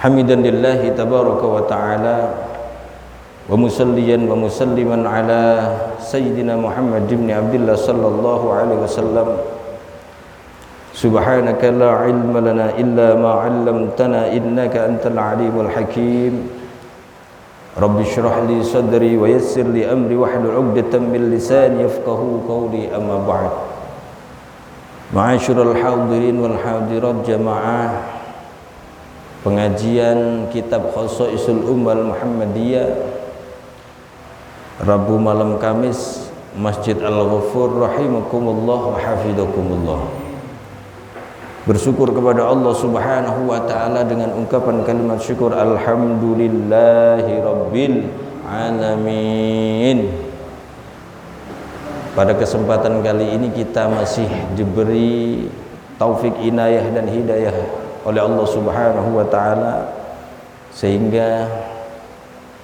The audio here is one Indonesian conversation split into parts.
hamidan lillahi tabaraka wa ta'ala wa musalliyan wa musalliman ala sayyidina Muhammad ibn Abdullah sallallahu alaihi wasallam. Subhanaka la ilma lana illa ma 'allamtana innaka antal alimul hakim. Rabbi shrah li sadri wa yassir li amri wahlul 'uqdatam min lisani yafqahu qawli, amma ba'd. Ma'asyiral hadirin wal hadirat jamaah pengajian kitab Khosaisul Ummah Muhammadiyah Rabu malam Kamis, Masjid Al-Ghafur rahimakumullah wa hafizakumullah. Bersyukur kepada Allah Subhanahu wa ta'ala dengan ungkapan kalimat syukur, alhamdulillahi rabbil alamin. Pada kesempatan kali ini kita masih diberi taufik, inayah dan hidayah oleh Allah Subhanahu wa ta'ala sehingga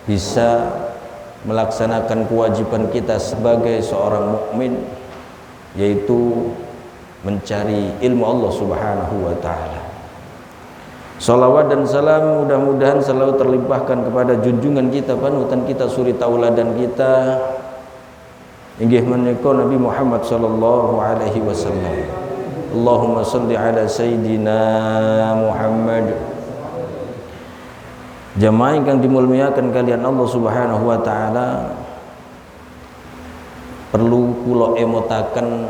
bisa melaksanakan kewajiban kita sebagai seorang mukmin, yaitu mencari ilmu Allah Subhanahu wa ta'ala. Salawat dan salam mudah-mudahan selalu terlimpahkan kepada junjungan kita, panutan kita, suri tauladan kita, inggih menika Nabi Muhammad sallallahu alaihi wasallam. Allahumma shalli ala sayyidina Muhammad. Jamaah yang dimuliakan kalian Allah Subhanahu wa ta'ala, perlu kula emotaken,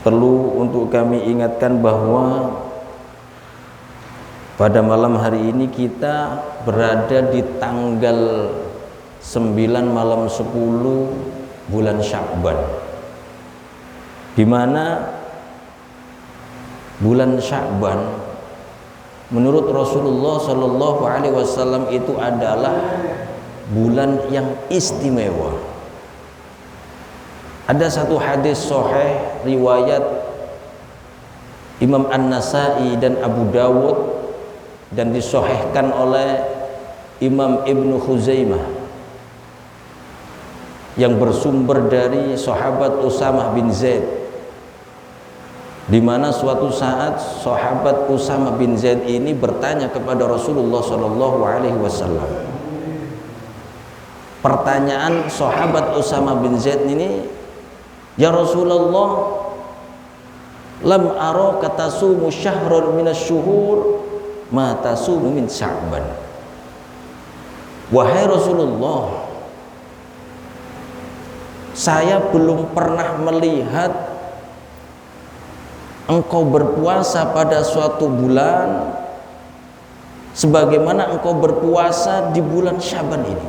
perlu untuk kami ingatkan bahwa pada malam hari ini kita berada di tanggal 9 malam 10 bulan Sya'ban, di mana bulan Sya'ban menurut Rasulullah Shallallahu Alaihi Wasallam itu adalah bulan yang istimewa. Ada satu hadis sahih riwayat Imam An-Nasai dan Abu Dawud dan disahihkan oleh Imam Ibnu Khuzaimah yang bersumber dari sahabat Usamah bin Zaid, di mana suatu saat sahabat Usamah bin Zaid ini bertanya kepada Rasulullah Shallallahu Alaihi Wasallam. Pertanyaan sahabat Usamah bin Zaid ini, ya Rasulullah, lam araka tasumu syahrun minasyuhur ma tasumu min Sya'ban. Wahai Rasulullah, saya belum pernah melihat engkau berpuasa pada suatu bulan sebagaimana engkau berpuasa di bulan Syaban ini.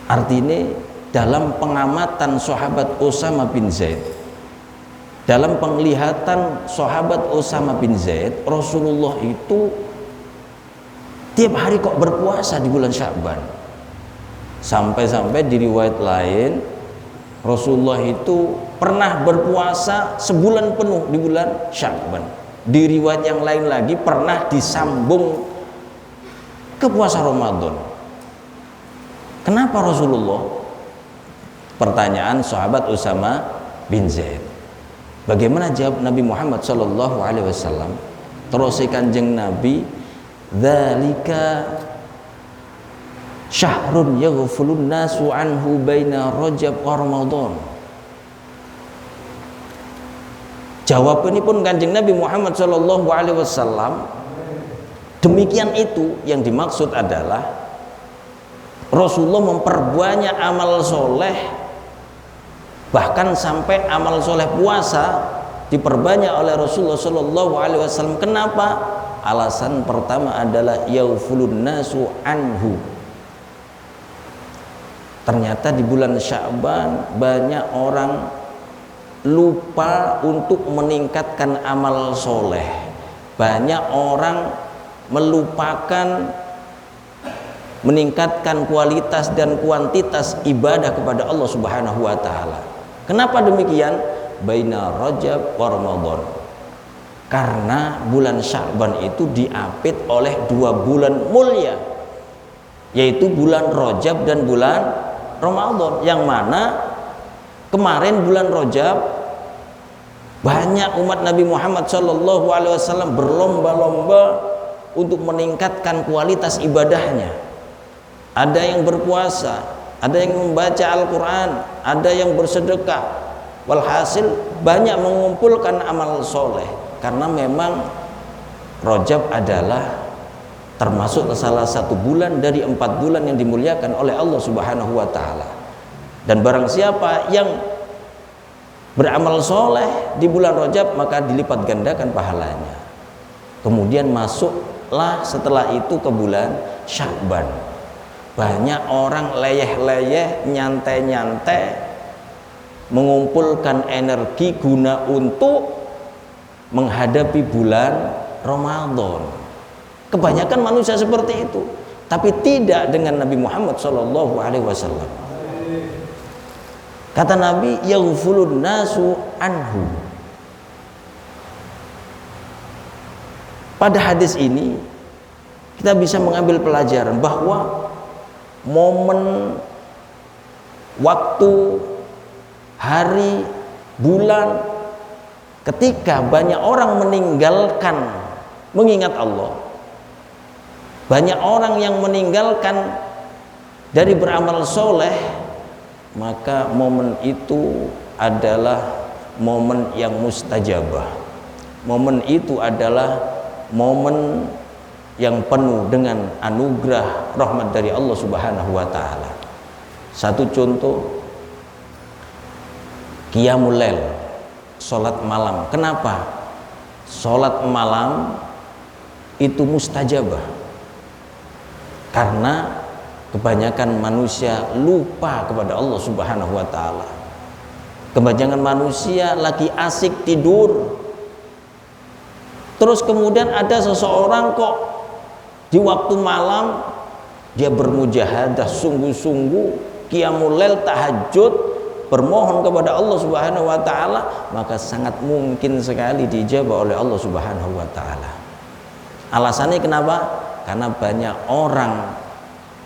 Artinya dalam pengamatan sahabat Usamah bin Zaid, dalam penglihatan sahabat Usamah bin Zaid, Rasulullah itu tiap hari kok berpuasa di bulan Sya'ban. Sampai-sampai di riwayat lain Rasulullah itu pernah berpuasa sebulan penuh di bulan Sya'ban. Di riwayat yang lain lagi pernah disambung ke puasa Ramadan. Kenapa Rasulullah? Pertanyaan sahabat Usamah bin Zaid. Bagaimana jawab Nabi Muhammad sallallahu alaihi wasallam? Terus Kanjeng Nabi, dzalika syahrun yaghfulun nasu anhu baina Rajab wa Ramadan. Jawaban ini pun Kanjeng Nabi Muhammad sallallahu alaihi wasallam, demikian itu yang dimaksud adalah Rasulullah memperbanyak amal soleh, bahkan sampai amal soleh puasa diperbanyak oleh Rasulullah sallallahu alaihi wasallam. Kenapa? Alasan pertama adalah yaghfulun nasu anhu. Ternyata di bulan Sya'ban banyak orang lupa untuk meningkatkan amal soleh. Banyak orang melupakan meningkatkan kualitas dan kuantitas ibadah kepada Allah Subhanahu wa ta'ala. Kenapa demikian? Baina Rajab wa Ramadan. Karena bulan Sya'ban itu diapit oleh 2 bulan mulia, yaitu bulan Rajab dan bulan Ramadan, yang mana kemarin bulan Rajab Banyak umat Nabi Muhammad SAW berlomba-lomba untuk meningkatkan kualitas ibadahnya. Ada yang berpuasa, ada yang membaca Al-Quran, ada yang bersedekah. Walhasil banyak mengumpulkan amal soleh, karena memang Rajab adalah termasuk salah satu bulan dari 4 bulan yang dimuliakan oleh Allah Subhanahu wa Ta'ala. Dan barang siapa yang beramal soleh di bulan Rajab, maka dilipat gandakan pahalanya. Kemudian masuklah setelah itu ke bulan Sya'ban. Banyak orang leyeh-leyeh, nyantai-nyantai, mengumpulkan energi guna untuk menghadapi bulan Ramadan. Kebanyakan manusia seperti itu, tapi tidak dengan Nabi Muhammad SAW. Kata Nabi, yaghfulun nasu anhu. Pada hadis ini kita bisa mengambil pelajaran bahwa momen, waktu, hari, bulan ketika banyak orang meninggalkan mengingat Allah, banyak orang yang meninggalkan dari beramal soleh, maka momen itu adalah momen yang mustajabah. Momen itu adalah momen yang penuh dengan anugerah rahmat dari Allah Subhanahu wa Ta'ala. Satu contoh, qiyamul lail, salat malam. Kenapa salat malam itu mustajabah? Karena kebanyakan manusia lupa kepada Allah Subhanahu wa Ta'ala. Kebanyakan manusia lagi asik tidur, terus kemudian ada seseorang kok di waktu malam dia bermujahadah sungguh-sungguh, qiyamul lail, tahajud, bermohon kepada Allah Subhanahu wa Ta'ala, maka sangat mungkin sekali dijabah oleh Allah Subhanahu wa Ta'ala. Alasannya kenapa? Karena banyak orang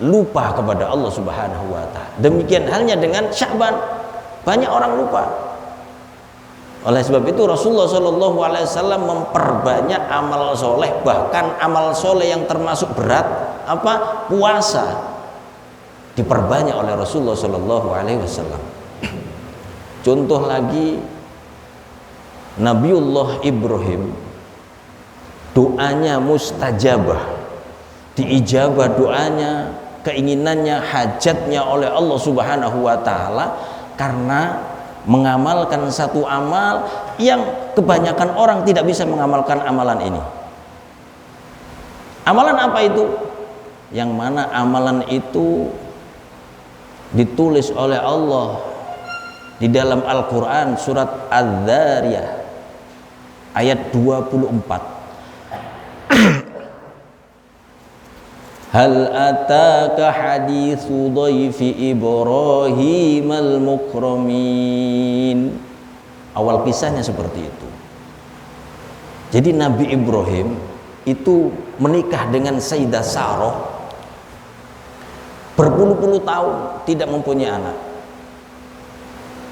lupa kepada Allah Subhanahu wa Ta'ala. Demikian halnya dengan Sya'ban, banyak orang lupa. Oleh sebab itu Rasulullah SAW memperbanyak amal soleh, bahkan amal soleh yang termasuk berat, apa? Puasa, diperbanyak oleh Rasulullah SAW. Contoh lagi, Nabiullah Ibrahim, doanya mustajabah, diijabah doanya, keinginannya, hajatnya oleh Allah Subhanahu wa Ta'ala, karena mengamalkan satu amal yang kebanyakan orang tidak bisa mengamalkan amalan ini. Amalan apa itu? Yang mana amalan itu ditulis oleh Allah di dalam Al-Quran surat Az-Zariyah ayat 24. Hal ataka haditsu dhaifi Ibrahim al-mukramin. Awal kisahnya seperti itu. Jadi Nabi Ibrahim itu menikah dengan Sayyidah Sarah, berpuluh-puluh tahun tidak mempunyai anak.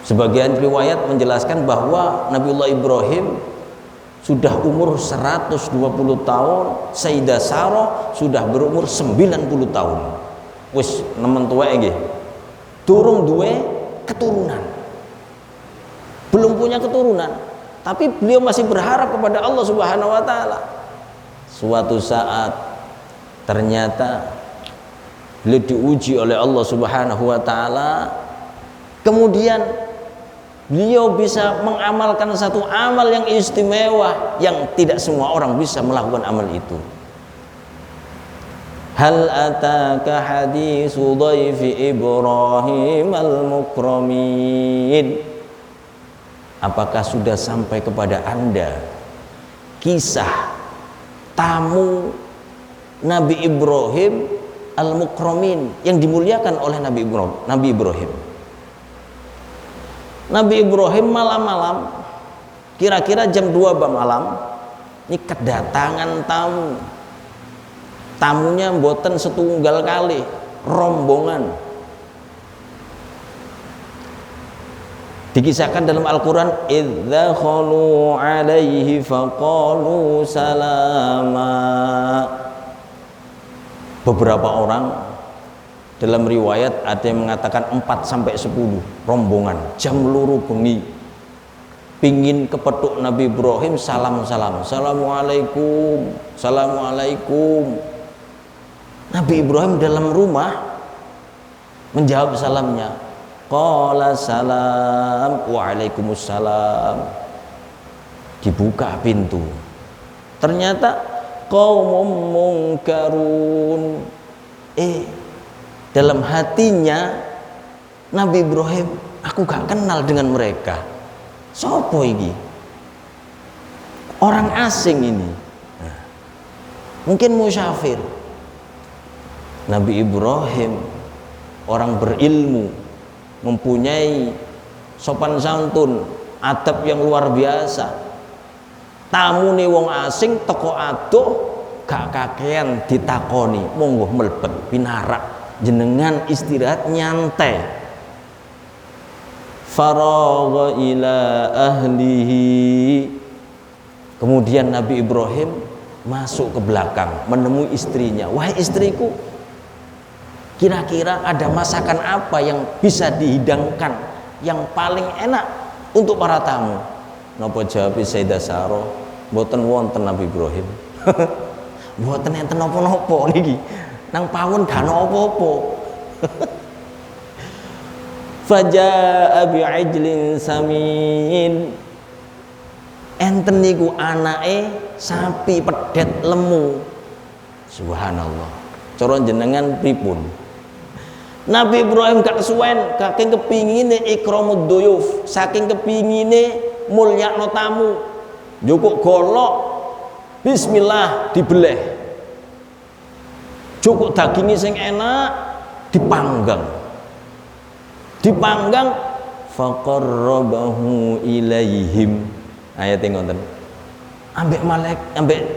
Sebagian riwayat menjelaskan bahwa Nabiullah Ibrahim sudah umur 120 tahun, Sayyidah Sarah sudah berumur 90 tahun. Wis nemen tuwek nggih. Durung duwe keturunan. Belum punya keturunan, tapi beliau masih berharap kepada Allah Subhanahu wa Ta'ala. Suatu saat ternyata beliau diuji oleh Allah Subhanahu wa Ta'ala. Kemudian beliau bisa mengamalkan satu amal yang istimewa yang tidak semua orang bisa melakukan amal itu. Hal ataka haditsu dhaifi Ibrahim al-mukramin. Apakah sudah sampai kepada Anda kisah tamu Nabi Ibrahim al-mukramin yang dimuliakan oleh Nabi Ibrahim? Nabi Ibrahim malam-malam, kira-kira jam 2 malam, ini kedatangan tamu. Tamunya mboten setunggal kali, rombongan. Dikisahkan dalam Al-Quran, idza khalu alaihi faqalu salama. Beberapa orang dalam riwayat ada yang mengatakan 4 sampai 10 rombongan jam luru bengi pingin kepethuk Nabi Ibrahim, salam-salam, assalamualaikum, assalamualaikum. Nabi Ibrahim dalam rumah menjawab salamnya, qala salam, waalaikumsalam. Dibuka pintu, ternyata qaumum munkarun. Dalam hatinya Nabi Ibrahim, aku gak kenal dengan mereka. Sopo iki? Orang asing ini. Mungkin musyafir. Nabi Ibrahim orang berilmu, mempunyai sopan santun, adab yang luar biasa. Tamune wong asing teko adoh gak kakean ditakoni, monggo mlebet pinarak, jenengan istirahat nyantai. Faragha ila ahlihi. Kemudian Nabi Ibrahim masuk ke belakang menemui istrinya. Wahai istriku, kira-kira ada masakan apa yang bisa dihidangkan yang paling enak untuk para tamu? Napa jawab Sayyidah Sarah? Mboten wonten Nabi Ibrahim. Mboten enten napa-napa niki. Nang pawon gak ana apa-apa. Fajaa bi'ijlin samin. Enten niku anake sapi pedet lemu. Subhanallah. Cara jenengan pripun? Nabi Ibrahim gak kesuwen, saking kepingine ikramud duyuf, saking kepingine mulyakno tamu. Jukuk golok, bismillah dibeleh. Jukuk dagingnya sing enak dipanggang. Dipanggang faqarrabahu ilaihim. Ayat ngoten. Ambek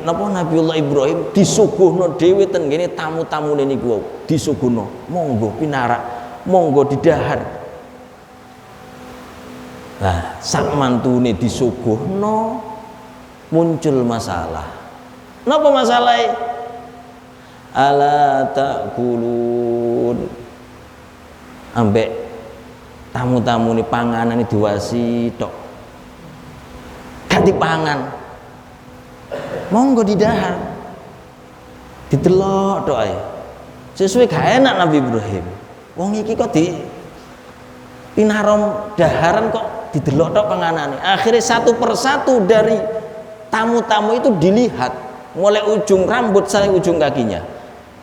napa Nabiullah Ibrahim disuguhno dhewe ten ngene tamu-tamune niku wau, disuguhno. Monggo pinarak, monggo didahar. Nah, sak mantune disuguhno muncul masalah. Napa masalahe? Ala ta'kulun. Ambek tamu-tamune panganan diwasi tok. Gak dipangan. Monggo didahar, didelok tok ae. Sesuai gak enak Nabi Ibrahim. Wong iki kok di pinarom daharan kok didelok tok panganane. Akhirnya satu persatu dari tamu-tamu itu dilihat, mulai ujung rambut sampai ujung kakinya.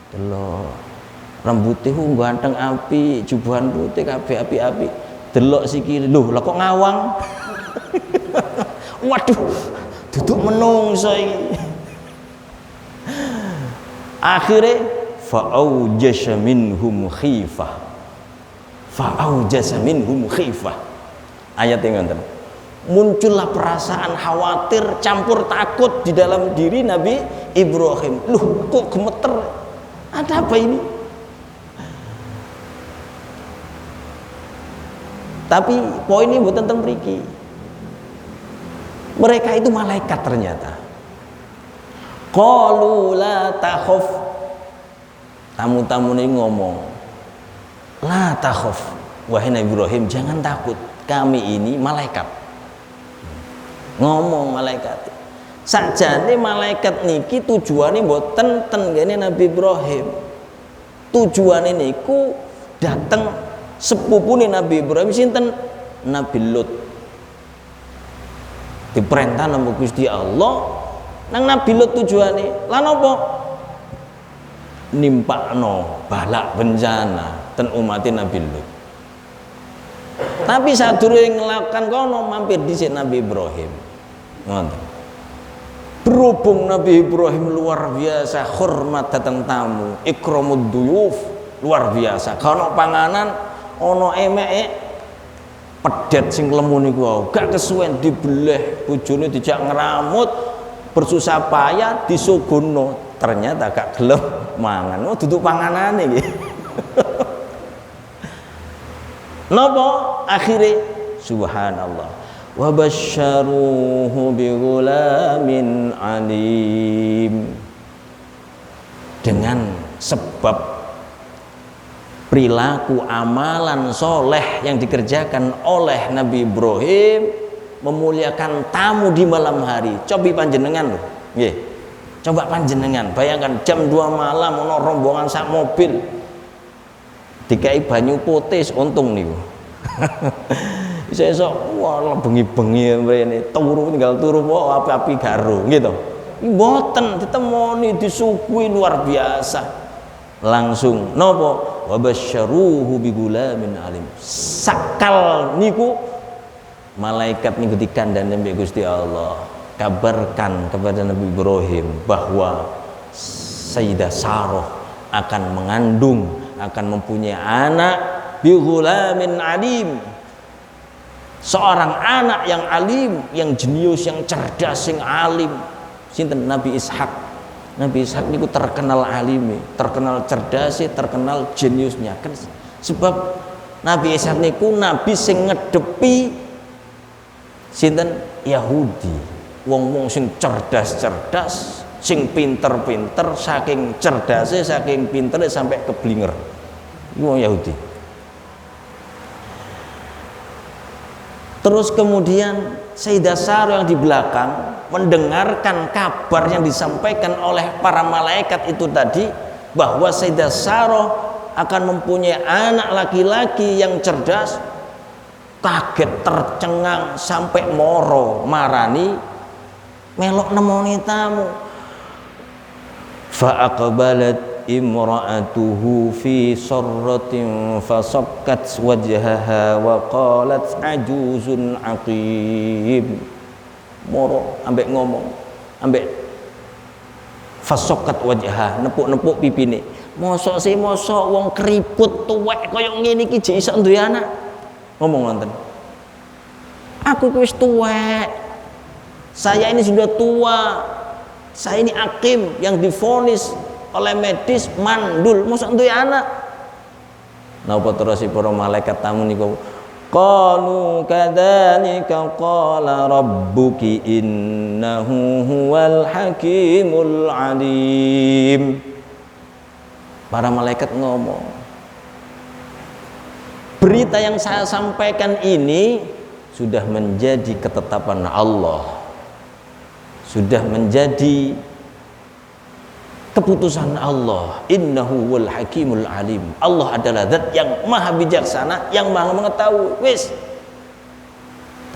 Delok rambutnya ganteng api, jubahan putih kabeh api-api. Delok sikile, lho lah kok ngawang. Waduh, duduk menungso iki. Akhirnya fa'aujasa minhum khifah. Fa'aujasa minhum khifah. Ayat yang ngoten. Muncullah perasaan khawatir campur takut di dalam diri Nabi Ibrahim. Loh, kok gemeter? Ada apa ini? Tapi poinnya bukan tentang mriki. Mereka itu malaikat ternyata. Qalu la takhaf. Tamu-tamu ini ngomong, la takhaf. Wahai Nabi Ibrahim, jangan takut. Kami ini malaikat. Ngomong malaikat. Sakjane malaikat niki tujuane mboten ten ngene Nabi Ibrahim. Tujuane niku dateng sepupune Nabi Ibrahim sinten? Nabi Lut. Diperintah nang Gusti Allah nang Nabi Lut tujuane lan apa? Nimpakno balak bencana ten umatin Nabi Lut. Tapi sadurunge ngelakukan kono mampir dhisik Nabi Ibrahim. Ngoten. Berhubung Nabi Ibrahim luar biasa hormat datang tamu, ikramud duyuf luar biasa. Kalau panganan ono emeke pedet sing lemu niku wae gak kesuwen dibeleh, bojone dijak ngeramut, bersusah payah disuguhno, ternyata gak gelem mangan. Oh duduk panganane iki. Napa akhire Subhanallah. Wa basyaruhu bighulamin alim. Dengan sebab perilaku amalan soleh yang dikerjakan oleh Nabi Ibrahim, memuliakan tamu di malam hari. Cobi panjenengan loh, nggih. Coba panjenengan bayangkan jam 2 malam ono rombongan sak mobil dikai banyu putih untung niku. Iso-iso wah bengi-bengi mrene tinggal turu wae api-api garo gitu. Mboten ditemoni disuguhi luar biasa. Langsung napa wa basyaruhu bigulamin alim. Sakal niku malaikat niku dikandani mbek Gusti Allah. Kabarkan kepada Nabi Ibrahim bahwa Sayyidah Sarah akan mengandung, akan mempunyai anak bighulamin alim, seorang anak yang alim, yang jenius, yang cerdas, yang alim. Sinten? Nabi Ishak. Nabi Ishak niku terkenal alime, terkenal cerdas, terkenal jeniusnya. Sebab Nabi Ishak niku nabi sing ngedepi sinten? Yahudi. Wong-wong sing cerdas-cerdas, sing pinter-pinter, saking cerdasnya, saking pinternya sampai keblinger. Wong Yahudi. Terus kemudian Sayyidah Sarah yang di belakang mendengarkan kabar yang disampaikan oleh para malaikat itu tadi, bahwa Sayyidah Sarah akan mempunyai anak laki-laki yang cerdas. Kaget, tercengang, sampai moro marani melok nemoni tamu. Fa aqbalat imra'atuhu fi sarratin fasakkat wajhaha wa qalat ajuzun aqim. Moro ambek ngomong, ambek fasakkat wajhaha, nepuk-nepuk pipine. Mosok wong keriput tuwek kaya ngene iki jek iso duwe anak. Ngomong wonten. Aku wis tuwek. Saya ini sudah tua, saya ini hakim yang divonis oleh medis mandul, mosok duwe anak. Napa terus para malaikat tamu niku? Qalu kadzalika qala rabbuki innahu huwal hakimul alim. Para malaikat ngomong, berita yang saya sampaikan ini sudah menjadi ketetapan Allah, sudah menjadi keputusan Allah. Innahu wal hakimul alim. Allah adalah zat yang maha bijaksana, yang maha mengetahui. Wis.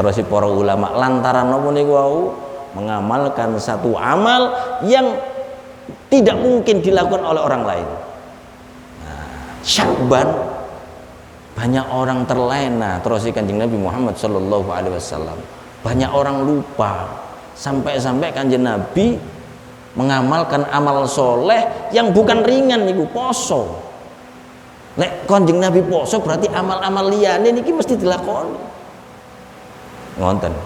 Terus para ulama lantaran napa niku wau mengamalkan satu amal yang tidak mungkin dilakukan oleh orang lain. Nah, Sya'ban banyak orang terlena, terus Kanjeng Nabi Muhammad sallallahu alaihi wasallam. Banyak orang lupa. Sampai-sampai Kanjeng Nabi mengamalkan amal soleh yang bukan ringan niku poso. Nek Kanjeng Nabi poso berarti amal-amal liyane niki mesti dilakoni. Ngonten.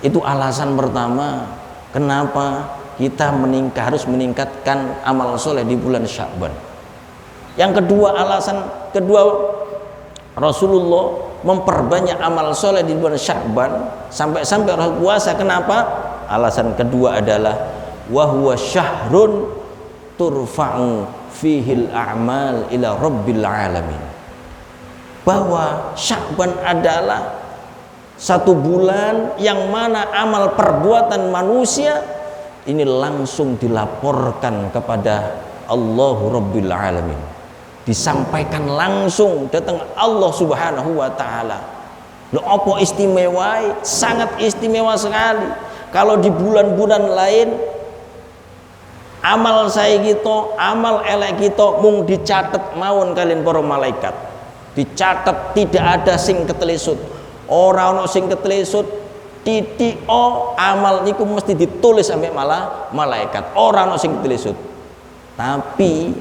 Itu alasan pertama kenapa kita harus meningkatkan amal soleh di bulan Sya'ban. Yang kedua, alasan kedua Rasulullah memperbanyak amal soleh di bulan Sya'ban sampai orang puasa. Kenapa? Alasan kedua adalah wahwa syahrun turfa'u fihil a'mal ila rabbil alamin. Bahwa Sya'ban adalah satu bulan yang mana amal perbuatan manusia ini langsung dilaporkan kepada Allahu Rabbil Alamin, disampaikan langsung datang Allah Subhanahu wa taala. Lho apa istimewa? Sangat istimewa sekali. Kalau di bulan-bulan lain amal saya gitu, amal elek gitu mung dicatat mawon kalian para malaikat. Dicatat, tidak ada sing ketelisut. Ora ono sing ketelisut, titik amal niku mesti ditulis sampai malah malaikat. Ora ono sing ketelisut. Tapi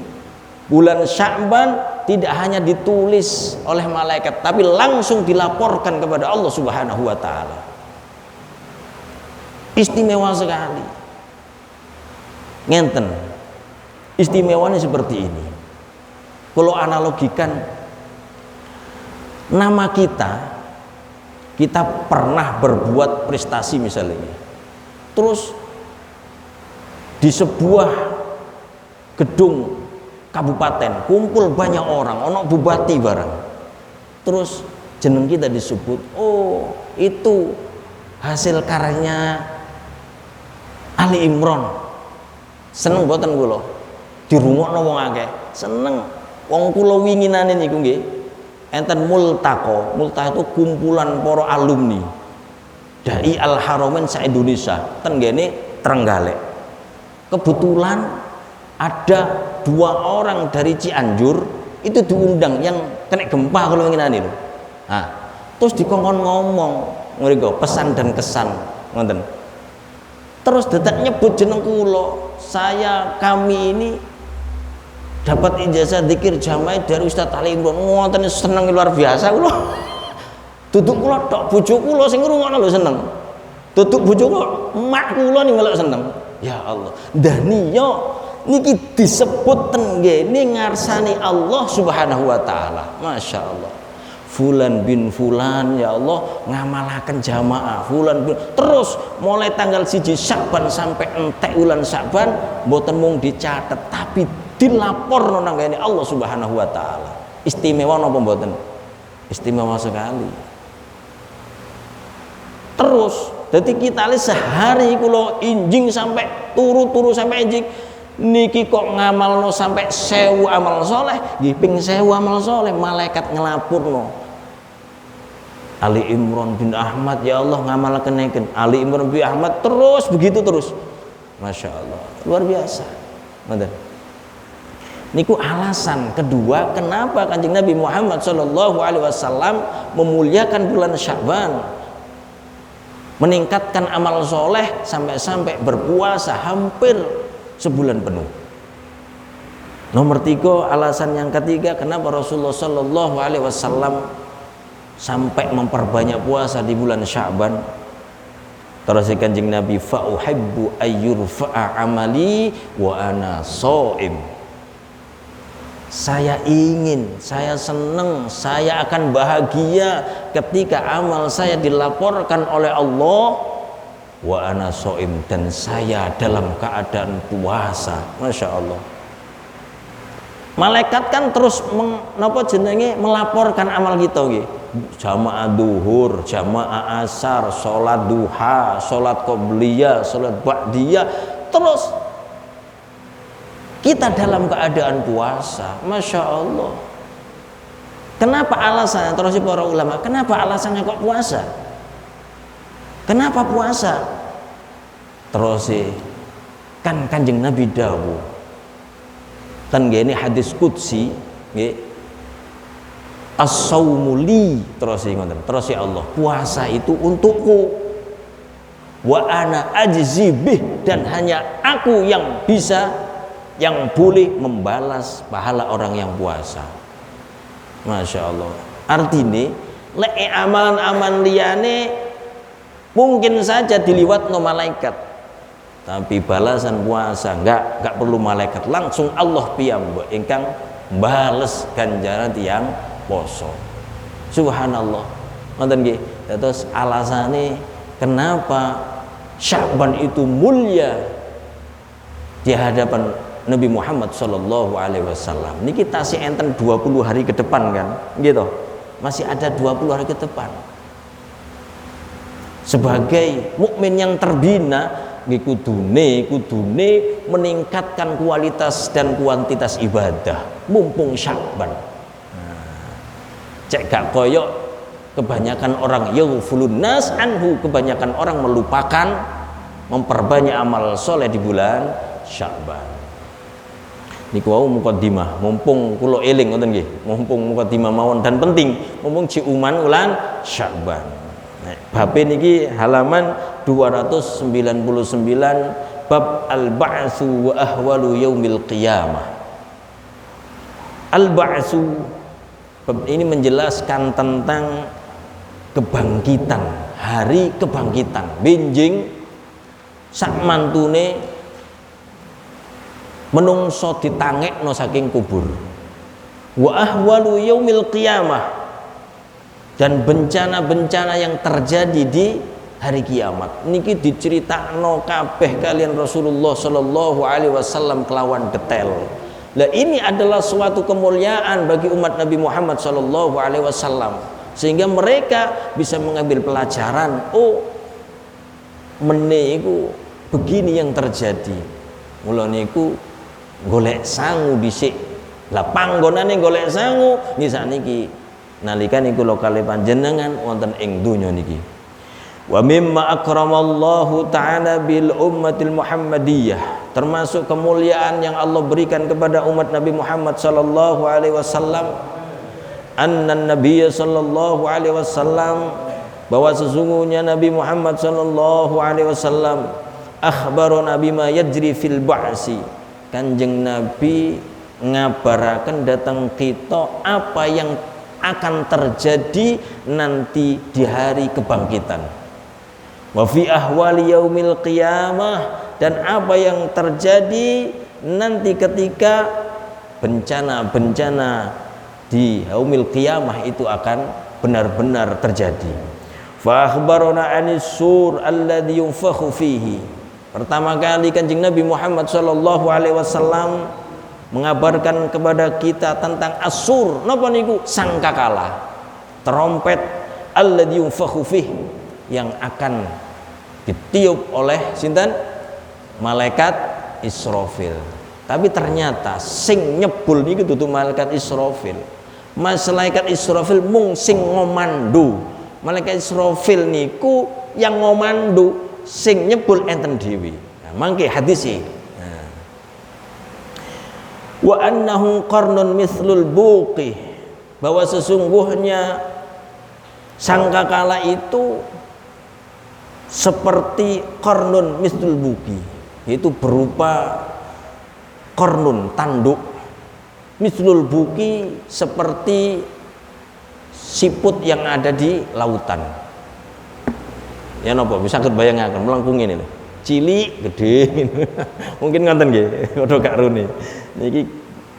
bulan Sya'ban tidak hanya ditulis oleh malaikat, tapi langsung dilaporkan kepada Allah Subhanahu wa taala. Istimewa sekali. Ngenten. Istimewanya seperti ini. Kalau analogikan nama kita kita pernah berbuat prestasi misalnya, terus di sebuah gedung kabupaten kumpul banyak orang, ono bupati barang, terus jeneng kita disebut, oh itu hasil karyanya Ali Imron. Seneng boten kula dirungokno wong akeh, seneng. Wong kula winginane niku nggih enten multaqo. Multaqo itu kumpulan para alumni Dai Al Haramain se-Indonesia ten ngene Trenggalek. Kebetulan ada 2 orang dari Cianjur itu diundang yang kena gempa kalau winginane lho. Nah, terus dikongkon ngomong ngriku pesan dan kesan ngoten. Terus detak nyebut jeneng kula. Kami ini dapat ijazah zikir jamaah dari Ustaz Ali Imron. Ngoten seneng luar biasa kula. Duduk kula tok bojo kula sing ngrungokno lho seneng. Duduk bojo kula, emak kula ning melok seneng. Ya Allah. Daniya niki disebut ten ngene ngarsani Allah Subhanahu wa taala. Masya Allah. Fulan bin Fulan ya Allah ngamalaken jamaah Fulan bin, terus mulai tanggal 1 Sya'ban sampai entek bulan Sya'ban mboten mung dicatet tapi dilaporno nang ngene Allah Subhanahu wa taala. Istimewa napa mboten? Istimewa sekali. Terus dadi kita sehari kula injing sampai turu-turu sampai injing niki kok ngamalno sampai 1000 amal soleh, nggih ping 1000 amal soleh malaikat ngelapurno. Ali Imron bin Ahmad ya Allah ngamalkeun Ali Imron bin Ahmad terus begitu terus. Masya Allah luar biasa. Ngoten. Niku alasan kedua kenapa Kanjeng Nabi Muhammad SAW memuliakan bulan Sya'ban, meningkatkan amal soleh sampai berpuasa hampir sebulan penuh. Nomor 3 alasan yang ketiga kenapa Rasulullah SAW sampai memperbanyak puasa di bulan Sya'ban. Terus Kanjeng Nabi fa uhibbu ayyurfa'a amali wa ana shaim. Saya ingin, saya senang, saya akan bahagia ketika amal saya dilaporkan oleh Allah wa ana shaim, dan saya dalam keadaan puasa. Masya Allah. Malaikat kan terus melaporkan amal kita nggih. Jamaah duhur, jamaah asar, sholat duha, sholat qobliyah, sholat ba'diyah, terus kita dalam keadaan puasa. Masya Allah. Kenapa alasannya? Terus para ulama, kenapa alasannya kok puasa? Kenapa puasa? Terus kan Kanjeng Nabi dawuh kan gini hadis qudsi nggih, as-saumu li, terus ya Allah, puasa itu untukku, wa ana ajzi bih, dan hanya aku yang bisa, yang boleh membalas pahala orang yang puasa. Masya Allah. Artinya lek amalan-amalan liyane mungkin saja diliwatno malaikat, tapi balasan puasa enggak perlu malaikat, langsung Allah piyambak ingkang bales ganjaran tiyang poso. Subhanallah. Ngoten nggih. Terus alasane kenapa Sya'ban itu mulia di hadapan Nabi Muhammad sallallahu alaihi wasallam. Niki tasih enten 20 hari ke depan kan, gitu. Masih ada 20 hari ke depan. Sebagai mukmin yang terbina, kudune meningkatkan kualitas dan kuantitas ibadah mumpung Sya'ban. Cek gak koyok kebanyakan orang yaghfulun nas anhu, kebanyakan orang melupakan memperbanyak amal soleh di bulan Sya'ban. Niku wau mukaddimah, mumpung kula eling ngoten nggih, mumpung mukaddimah mawon dan penting, mumpung ciuman ulan Sya'ban. Bab niki halaman 299 bab al-ba'tsu wa ahwalu yaumil qiyamah. Al-ba'tsu bab ini menjelaskan tentang kebangkitan, hari kebangkitan. Benjing sak mantune menungso ditangekno saking kubur. Wa ahwalu yaumil qiyamah, dan bencana-bencana yang terjadi di hari kiamat niki diceritakno kabeh kalian Rasulullah sallallahu alaihi wasallam kelawan detail. Lah ini adalah suatu kemuliaan bagi umat Nabi Muhammad sallallahu alaihi wasallam sehingga mereka bisa mengambil pelajaran, oh meniku begini yang terjadi. Mula niku golek sangu dhisik. Lah panggonane golek sangu niki sakniki nalika niku lokale panjenengan wonten ing donya niki. Wa mimma akramallahu ta'ala bil ummatil Muhammadiyah, termasuk kemuliaan yang Allah berikan kepada umat Nabi Muhammad sallallahu alaihi wasallam, anna nabiyya sallallahu alaihi wasallam, bahwa sesungguhnya Nabi Muhammad sallallahu alaihi wasallam akhbarana bima yajri fil ba'si, Kanjeng Nabi ngabaraken datang kita apa yang akan terjadi nanti di hari kebangkitan. Wa fi ahwali yaumil qiyamah, dan apa yang terjadi nanti ketika bencana-bencana di yaumil qiyamah itu akan benar-benar terjadi. Fa akhbarana anis sur alladhi yunfakhu fihi. Pertama kali Kanjeng Nabi Muhammad sallallahu alaihi wasallam mengabarkan kepada kita tentang as-sur. Napa niku? Sangkakala, trompet alladzi yunfakhu fih, yang akan ditiup oleh sinten? Malaikat Israfil. Tapi ternyata sing nyebul niku dudu malaikat Israfil. Malaikat Israfil mung sing ngomando. Malaikat Israfil niku yang ngomando, sing nyebul enten dhewe. Nah, mangke hadis iki. Wa annahu qarnun mithlul buqi, bahwa sesungguhnya sangkakala itu seperti qarnun mithlul buqi, yaitu berupa qarnun tanduk, mithlul buqi seperti siput yang ada di lautan. Ya napa bisa kebayangaken melengkung ini lho. Cilik gede mungkin ngoten nggih padha gak rune niki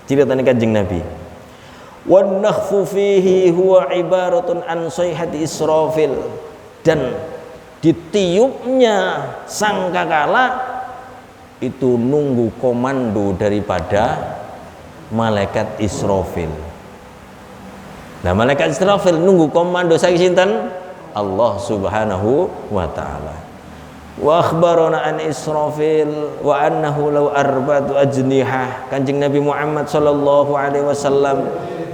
ceritane Kanjeng Nabi. Wan nakhfu fihi huwa ibaratun an sayhati Israfil, dan ditiupnya sangkakala itu nunggu komando daripada malaikat Israfil. Nah malaikat Israfil nunggu komando saking sinten? Allah Subhanahu wa taala. Wa akhbarana an Israfil wa annahu law arba'atu ajnihah. Kanjeng Nabi Muhammad sallallahu alaihi wasallam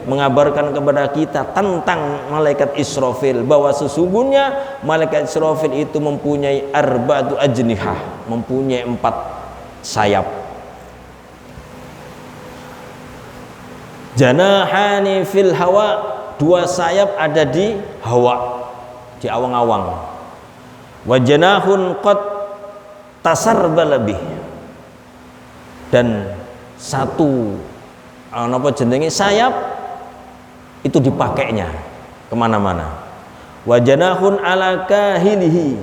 mengabarkan kepada kita tentang malaikat Israfil, bahwa sesungguhnya malaikat Israfil itu mempunyai arba'atu ajnihah, mempunyai 4 sayap. Janahani fil hawa, 2 sayap ada di hawa, di awang-awang. Wa janahun qad tasarbala bih, dan 1 apa jenenge sayap itu dipakainya kemana-mana. Wa janahun ala kahilihi,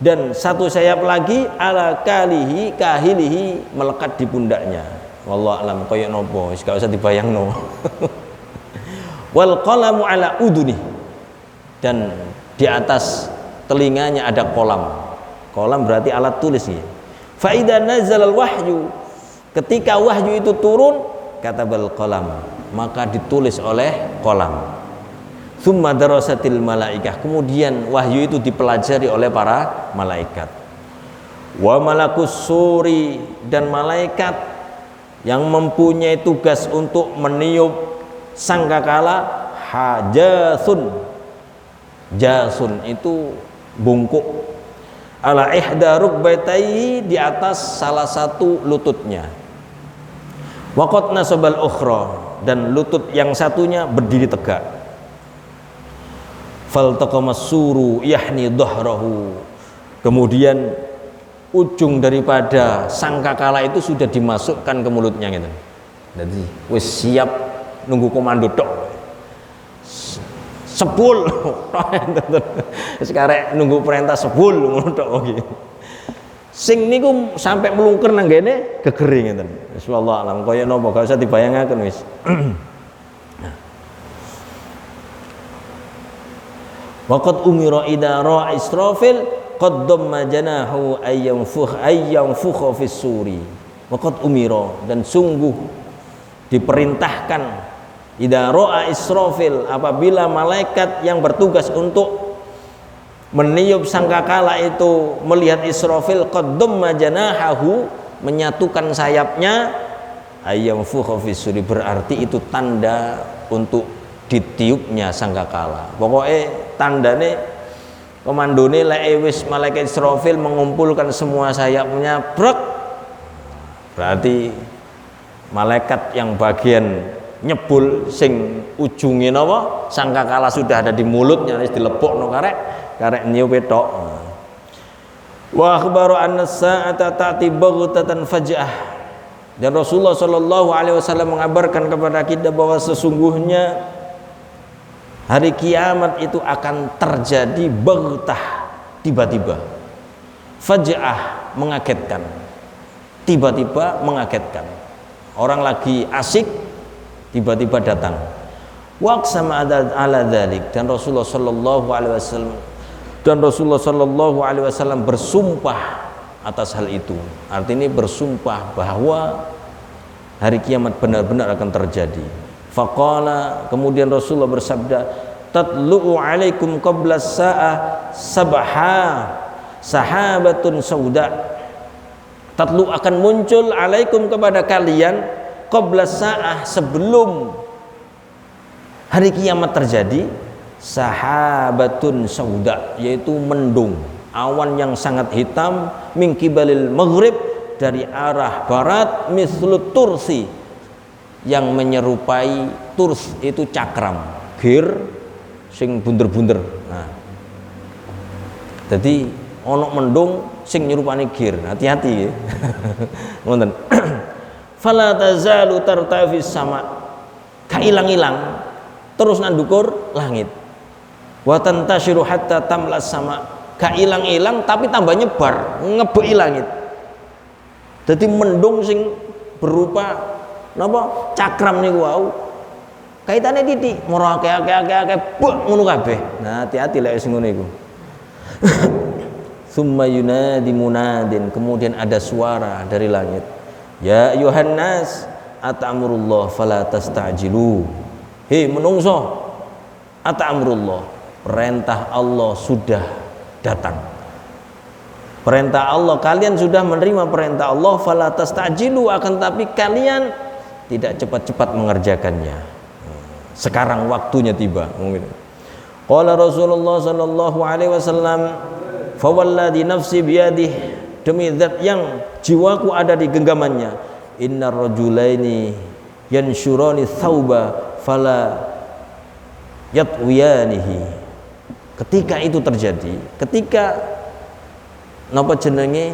dan 1 sayap lagi ala kahilihi melekat di pundaknya. Wallahu alam kaya napa wis gak usah dibayangno. Wal qalamu ala uduni, dan di atas telinganya ada kolam. Kolam berarti alat tulis ya. Fa idza nazalal wahyu, ketika wahyu itu turun, katabal qalam, maka ditulis oleh kolam. Tsumma darasatil malaikah, kemudian wahyu itu dipelajari oleh para malaikat. Wa malakus suri, dan malaikat yang mempunyai tugas untuk meniup sangkakala hajasun. Jasun itu bungkuk, ala ihda rukbatayhi, di atas salah satu lututnya. Waqad nasabal ukhra, dan lutut yang satunya berdiri tegak. Faltaqamas suru yahni dhahrahu, kemudian ujung daripada sangkakala itu sudah dimasukkan ke mulutnya gitu. Jadi wis siap nunggu komando tok. Sepul sekarang nunggu perintah sepul ngono tok iki. Sing niku sampai melungker nang kene gegering ngeten. Wis wallahu alam kaya napa gak usah dibayangaken wis. Waqad umira idza ra'a Israfil qad damma janahu ayyamfukha fis suri. Waqad umira, dan sungguh diperintahkan idza ra'a Israfil, apabila malaikat yang bertugas untuk meniup sangkakala itu melihat Israfil, qad damma janahu, menyatukan sayapnya, ayyamfukha fis suri, berarti itu tanda untuk ditiupnya sangkakala. Pokoknya tandane komandone lek wis malaikat Israfil mengumpulkan semua sayapnya, brek, berarti malaikat yang bagian nyebul sing ujunge napa sangkakala sudah ada di mulutnya, wis dilepokno karek niup tok. Wa akhbaru anna as-sa'ata ta'ti baghtatan faj'ah, dan Rasulullah sallallahu alaihi wasallam mengabarkan kepada kita bahwa sesungguhnya hari kiamat itu akan terjadi baghtah, tiba-tiba, faj'ah, mengagetkan, tiba-tiba mengagetkan. Orang lagi asik, tiba-tiba datang. Waqsama ala dzalik, dan Rasulullah sallallahu alaihi wasallam bersumpah atas hal itu. Artinya bersumpah bahwa hari kiamat benar-benar akan terjadi. Faqala, kemudian Rasulullah bersabda, tatlu'u alaikum qabla sa'ah sahabatun sauda. Tatlu, akan muncul alaikum, kepada kalian, qabla sa'ah, sebelum hari kiamat terjadi, sahabatun sauda, yaitu mendung, awan yang sangat hitam, min kibalil maghrib, dari arah barat, mislu tursi, yang menyerupai turs, itu cakram, gir sing bunder-bunder. Nah, jadi ono mendung sing nyerupani gir, hati-hati ya. Ngoten. Fala tazalu tartafis sama, kailang-ilang terus nandukur langit. Wa tantashiru hatta tamlas sama, kailang-ilang tapi tambah nyebar, ngebeki langit. Jadi mendung sing berupa napa cakram niku wau kaitane titik moro akeh buk ngono kabeh. Nah, hati-hati lek wis ngono iku. Summa yunadi munadin, kemudian ada suara dari langit, ya ayuhan nas ata'murullah fala tastajilu. Hei menungso, ata'murullah, perintah Allah sudah datang. Perintah Allah, kalian sudah menerima perintah Allah, fala tastajilu, akan tapi kalian tidak cepat-cepat mengerjakannya. Sekarang waktunya tiba. Qala Rasulullah sallallahu alaihi wasallam, fa walladhi nafsi biyadih, demi zat yang jiwaku ada di genggamannya, innar rajulaini yanshurani thauba fala yatwiyanihi. Ketika itu terjadi, ketika napa jenenge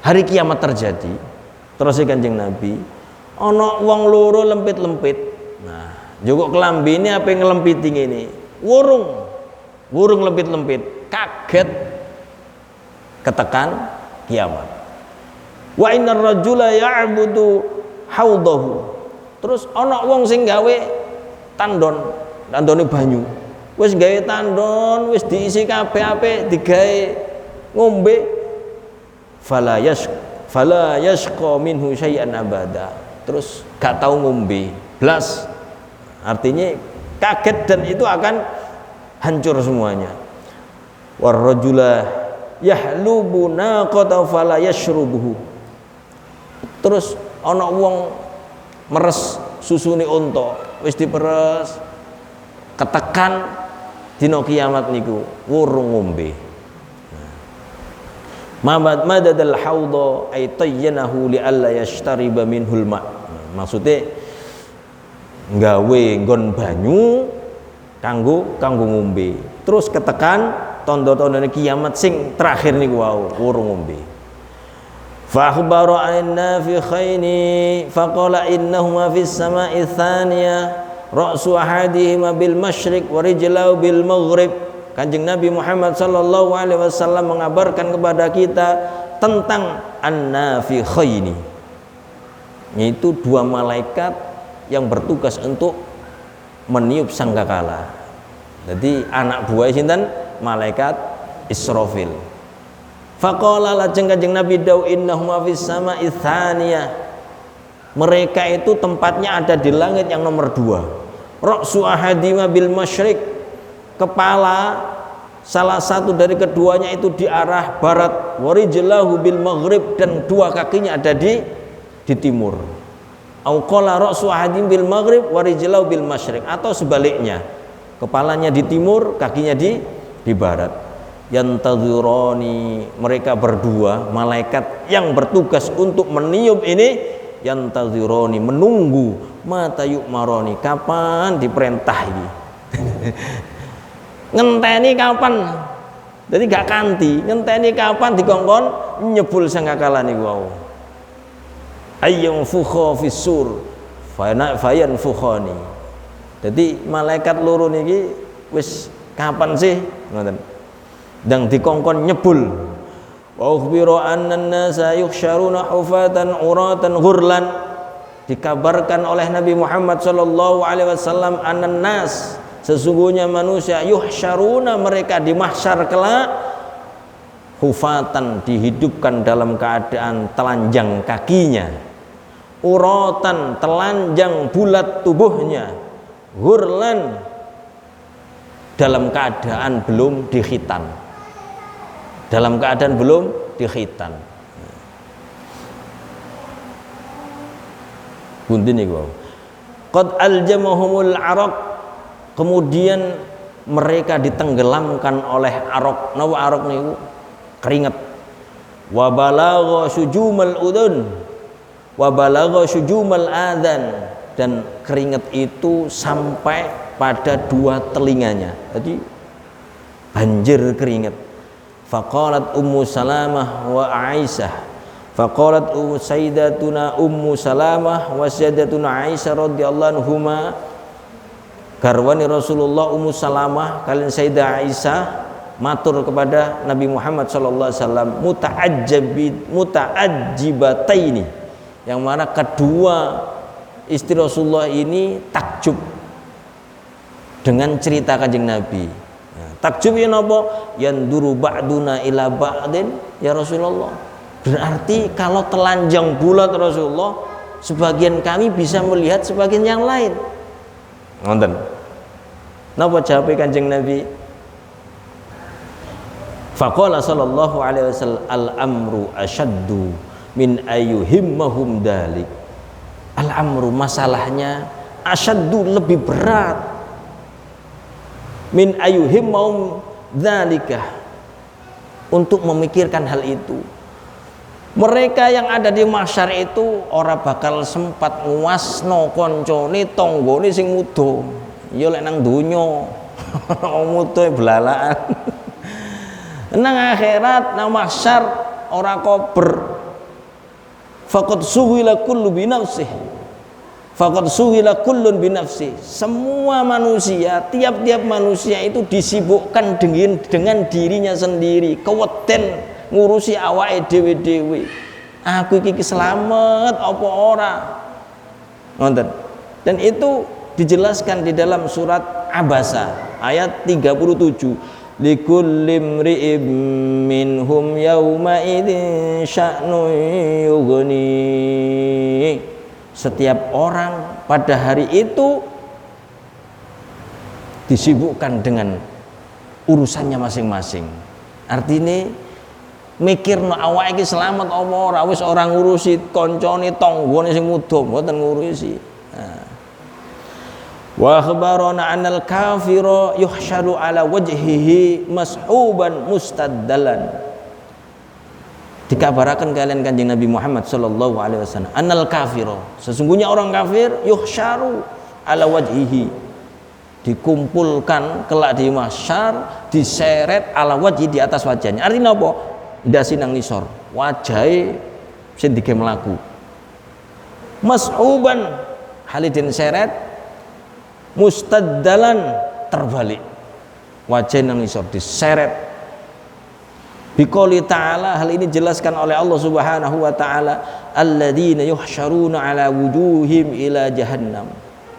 hari kiamat terjadi, terus Kanjeng Nabi, ana wong loro lempit-lempit. Nah, njukuk klambine ape nglempiti ngene. Wurung lempit-lempit, kaget ketekan kiamat. Wa innar rajula ya'budu haudahu. Terus ana wong sing gawe tandone banyu. Wis gawe tandon, wis diisi kabeh ape digawe ngombe. Fala yashqa minhu syai'an abada. Terus gak tahu ngombe blas, artinya kaget dan itu akan hancur semuanya. Warrajula yahlubu naqata fala yashrubuhu. Terus ana wong meres susune unta, wis diperes ketekan dina kiamat niku wurung ngombe. Madadal haudha ay tayyanahu li alla yashtariba minhul ma. Maksudnya nggawe nggon banyu kanggo ngombe. Terus ketekan tanda-tandane kiamat sing terakhir niku wau wurung ngombe. Fa akhbara an-nafikhaini faqala innahuma fis sama'i tsaniyah ra'su ahadihima bil masyriq wa rijlahu bil maghrib. Kanjeng Nabi Muhammad sallallahu alaihi wasallam mengabarkan kepada kita tentang an-nafikhaini, yaitu dua malaikat yang bertugas untuk meniup sangkakala. Jadi anak buah sinten? Malaikat Israfil. Faqala lajeng Kanjeng Nabi dawu innahum fis sama'i tsaniyah. Mereka itu tempatnya ada di langit yang nomor 2. Ra'su ahadima bil masyriq. Kepala salah satu dari keduanya itu di arah barat, warijlahu bil maghrib, dan dua kakinya ada di timur. Au qala ra'su ahadim bil maghrib warijlahu bil masyriq, atau sebaliknya, kepalanya di timur, kakinya di barat. Yantazirani, mereka berdua malaikat yang bertugas untuk meniup ini, yantazirani, menunggu, mata yu'maroni, kapan diperintah ini. Ngenteni kapan, jadi gak kanti, ngenteni kapan dikongkon nyebul sangkakalan niku wau. Ayyam fukha fissur fayan fukhani. Jadi malaikat loro niki wis kapan sih ngoten, dan dikongkon nyebul. Wa ukhbiru anna an-nasa yuhsyaruna hufatan uratan ghurlan. Dikabarkan oleh Nabi Muhammad sallallahu alaihi wasallam, annan nas, sesungguhnya manusia, yuhsyaruna, mereka di mahsyar kelak, hufatan, dihidupkan dalam keadaan telanjang kakinya, uratan, telanjang bulat tubuhnya, ghurlan, dalam keadaan belum dikhitan, dalam keadaan belum dikhitan. Buntin niku. Qad aljamahumul araq, kemudian mereka ditenggelamkan oleh araq. Napa araq niku? Keringat. Wa balagha sujumal udun wa balagha sujumal adzan, dan keringat itu sampai pada dua telinganya. Jadi banjir keringat. Faqalat Ummu Salamah wa Aisyah, faqalat Sayyidatuna Ummu Salamah wa Sayyidatuna Aisyah radhiyallahu anhuma, garwani Rasulullah Ummu Salamah kalian Sayyidah Aisyah matur kepada Nabi Muhammad sallallahu alaihi wasallam muta'ajjibataini, yang mana kedua istri Rasulullah ini takjub dengan cerita Kanjeng Nabi. Takjub ya napa? Yanduru ba'duna ila ba'din ya Rasulullah. Berarti kalau telanjang bulat Rasulullah, sebagian kami bisa melihat sebagian yang lain. Ngoten. Napa jawab Kanjeng Nabi? Faqala sallallahu alaihi wasallam, al-amru asyaddu min ayyuhimmahum dalik. Al-amru, masalahnya, asyaddu, lebih berat, min ayyuhimmahum dzalika, untuk memikirkan hal itu. Mereka yang ada di mahsyar itu ora bakal sempat nguasno koncone tanggane sing muda. Ya lek nang donya wong muda belalaan. Nang akhirat nang mahsyar ora kober. Faqad sughila kullu bi nafsihi. Faqad sughila kullun bi nafsi. Semua manusia, tiap-tiap manusia itu disibukkan dengan dirinya sendiri, keweden ngurusi awake dhewe-dhewe. Aku iki selamat apa ora? Ngoten. Dan itu dijelaskan di dalam surat Abasa ayat 37. Likulli imri'in minhum yauma idzin sya'nun yughni. Setiap orang pada hari itu disibukkan dengan urusannya masing-masing. Artinya mikirno awake iki selamat apa ora, wis ora ngurusi koncone tanggane sing muda, mboten ngurusi. Wa akhbarana anal kafira yuhsyaru ala wajhihi mashuban mustaddalan. Dikabarakan kalian Kanjeng Nabi Muhammad sallallahu alaihi wasallam, annal kafira, sesungguhnya orang kafir, yuhsyaru ala wajhihi, dikumpulkan kelak di mahsyar, diseret ala wajhi, di atas wajahnya. Artinya apa? Ndasi nang nisor, wajahe sing dige mlaku. Mas'uban, halidin seret, mustaddalan, terbalik. Wajah nang nisor diseret. Biqouli ta'ala, hal ini dijelaskan oleh Allah Subhanahu wa taala, alladzina yuhsyaruna ala wujuhim ila jahannam.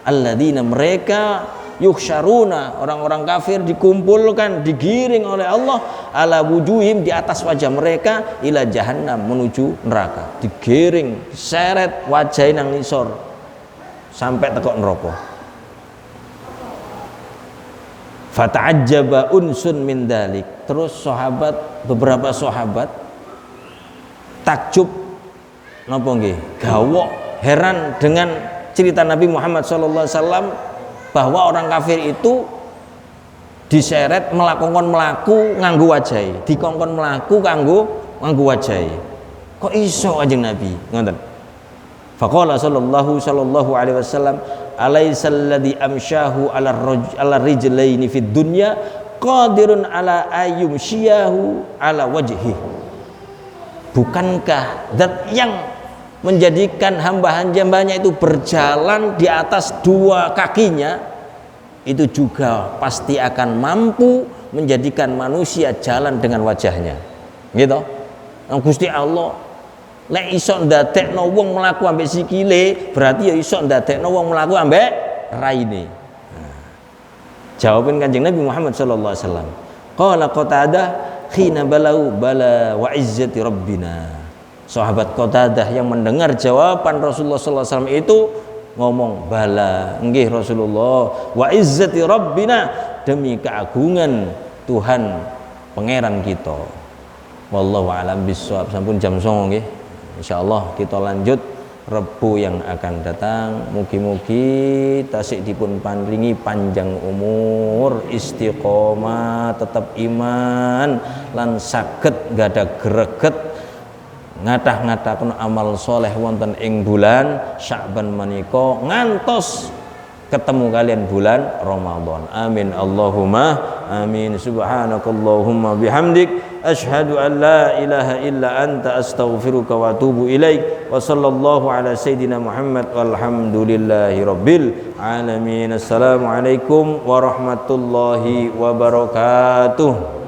Alladzina, mereka yuhsyaruna, orang-orang kafir dikumpulkan, digiring oleh Allah ala wujuhim, di atas wajah mereka, ila jahannam, menuju neraka. Digiring, seret wajahnya nang ngisor sampai tekok neraka. Fata'ajjaba unsun min dalik. Terus beberapa sahabat takjub napa nggih, gawok, heran dengan cerita Nabi Muhammad SAW bahwa orang kafir itu diseret melakukan nganggo wajahi, dikongkon melaku nganggo wajahi. Kok iso Kanjeng Nabi ngoten? Faqala sallallahu alaihi wasallam, alaisal ladzi amsyahu ala rijlaini fid dunya qadirun ala ayyumshiyahu ala wajhi. Bukankah zat yang menjadikan hamba-hambanya itu berjalan di atas dua kakinya itu juga pasti akan mampu menjadikan manusia jalan dengan wajahnya, gitu. Gusti Allah lek iso ndadekno wong mlaku ambek sikile, berarti ya iso ndadekno wong mlaku ambek raine. Jawabin Kanjeng Nabi Muhammad sallallahu alaihi wasallam, qala Qatadah khina bala wa izzati rabbina. Sahabat Qatadah yang mendengar jawaban Rasulullah sallallahu alaihi wasallam itu ngomong, bala nggih Rasulullah, wa izzati rabbina, demi keagungan Tuhan pangeran kita. Wallahu a'lam bishawab. Sampun jam 09.00 nggih. Insyaallah kita lanjut Rebu yang akan datang. Mugi-mugi tasik dipun paringi panjang umur, istiqomah, tetap iman lan saged gadah greget ngatah-ngataken amal soleh wonten ing bulan Sya'ban menika ngantos ketemu kalian bulan Ramadan. Amin Allahumma amin. Subhanakallahumma bihamdik asyhadu an la ilaha illa anta astaghfiruka wa atubu ilaik. Wa sallallahu ala sayidina Muhammad walhamdulillahi rabbil alamin. Assalamualaikum warahmatullahi wabarakatuh.